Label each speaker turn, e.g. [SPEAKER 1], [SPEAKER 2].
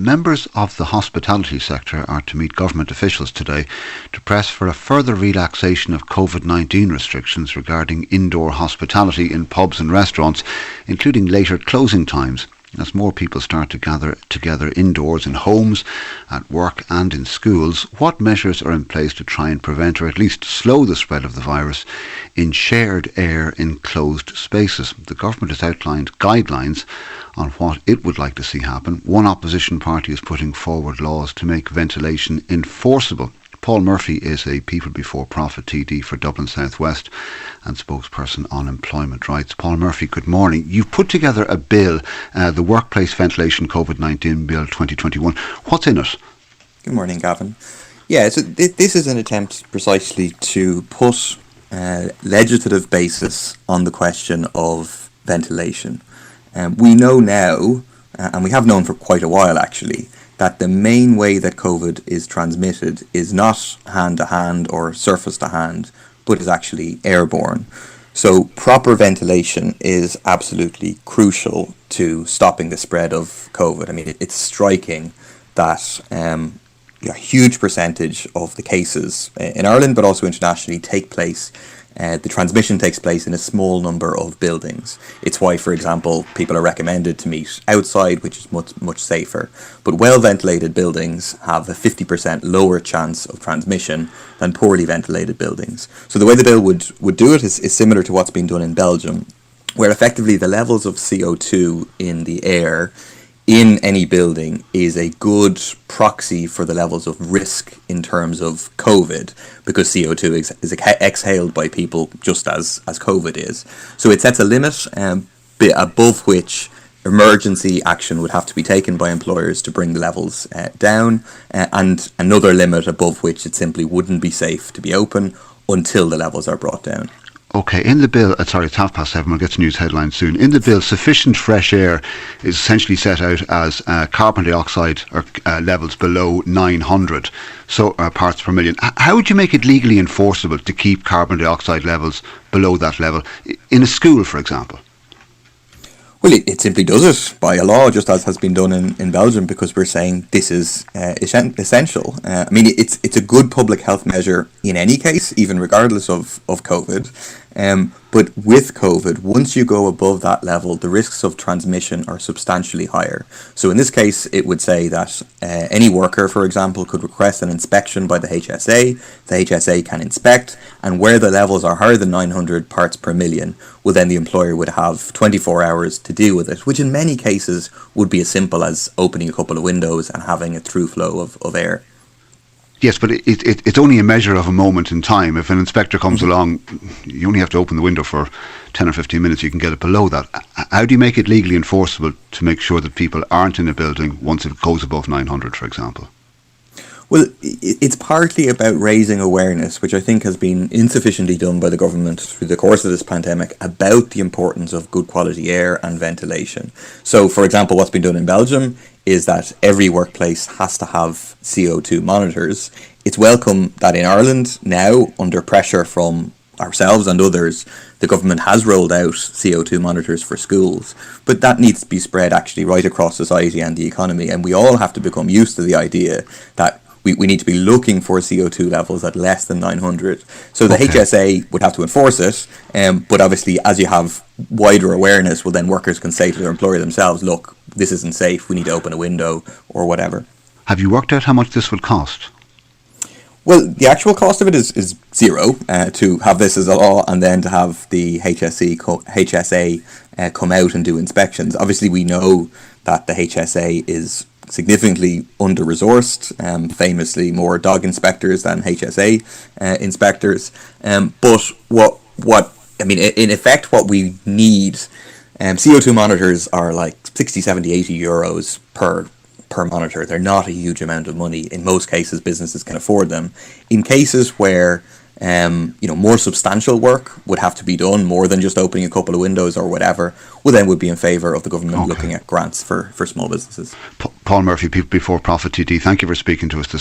[SPEAKER 1] Members of the hospitality sector are to meet government officials today to press for a further relaxation of COVID-19 restrictions regarding indoor hospitality in pubs and restaurants, including later closing times. As more people start to gather together indoors in homes, at work and in schools, what measures are in place to try and prevent or at least slow the spread of the virus in shared air in closed spaces? The government has outlined guidelines on what it would like to see happen. One opposition party is putting forward laws to make ventilation enforceable. Paul Murphy is a People Before Profit TD for Dublin South West and spokesperson on employment rights. Paul Murphy, good morning. You've put together a bill, the Workplace Ventilation COVID-19 Bill 2021. What's in it?
[SPEAKER 2] Good morning, Gavin. Yeah, so this is an attempt precisely to put legislative basis on the question of ventilation. We know now, and we have known for quite a while actually, that the main way that COVID is transmitted is not hand-to-hand or surface-to-hand, but is actually airborne. So proper ventilation is absolutely crucial to stopping the spread of COVID. I mean, it's striking that a huge percentage of the cases in Ireland, but also internationally, the transmission takes place in a small number of buildings. It's why, for example, people are recommended to meet outside, which is much safer. But well-ventilated buildings have a 50% lower chance of transmission than poorly ventilated buildings. So the way the bill would do it is similar to what's been done in Belgium, where effectively the levels of CO2 in the air in any building is a good proxy for the levels of risk in terms of COVID, because CO2 is exhaled by people just as COVID is. So it sets a limit above which emergency action would have to be taken by employers to bring the levels down, and another limit above which it simply wouldn't be safe to be open until the levels are brought down.
[SPEAKER 1] Okay, in the bill, it's 7:30, we'll get to news headlines soon. In the bill, sufficient fresh air is essentially set out as carbon dioxide levels below 900 parts per million. How would you make it legally enforceable to keep carbon dioxide levels below that level, in a school, for example?
[SPEAKER 2] Well, it simply does it by a law, just as has been done in Belgium, because we're saying this is essential. I mean, it's a good public health measure in any case, even regardless of COVID. But with COVID, once you go above that level, the risks of transmission are substantially higher. So in this case, it would say that any worker, for example, could request an inspection by the HSA. The HSA can inspect, and where the levels are higher than 900 parts per million, well, then the employer would have 24 hours to deal with it, which in many cases would be as simple as opening a couple of windows and having a through flow of air.
[SPEAKER 1] Yes, but it's only a measure of a moment in time. If an inspector comes along, you only have to open the window for 10 or 15 minutes, you can get it below that. How do you make it legally enforceable to make sure that people aren't in a building once it goes above 900, for example?
[SPEAKER 2] Well, it's partly about raising awareness, which I think has been insufficiently done by the government through the course of this pandemic, about the importance of good quality air and ventilation. So, for example, what's been done in Belgium is that every workplace has to have CO2 monitors. It's welcome that in Ireland now, under pressure from ourselves and others, the government has rolled out CO2 monitors for schools, but that needs to be spread actually right across society and the economy, and we all have to become used to the idea that we need to be looking for CO2 levels at less than 900. So the HSA would have to enforce it, but obviously as you have wider awareness, well, then workers can say to their employer themselves, look, this isn't safe, we need to open a window or whatever.
[SPEAKER 1] Have you worked out how much this will cost?
[SPEAKER 2] Well, the actual cost of it is zero, to have this as a law and then to have the HSA come out and do inspections. Obviously, we know that the HSA is significantly under-resourced, famously more dog inspectors than HSA inspectors. But what I mean, in effect, what we need, CO2 monitors are like 60, 70, 80 euros per monitor. They're not a huge amount of money. In most cases, businesses can afford them. In cases where more substantial work would have to be done, more than just opening a couple of windows or whatever, well, then would be in favour of the government looking at grants for small businesses.
[SPEAKER 1] Paul Murphy, People Before Profit TD, thank you for speaking to us this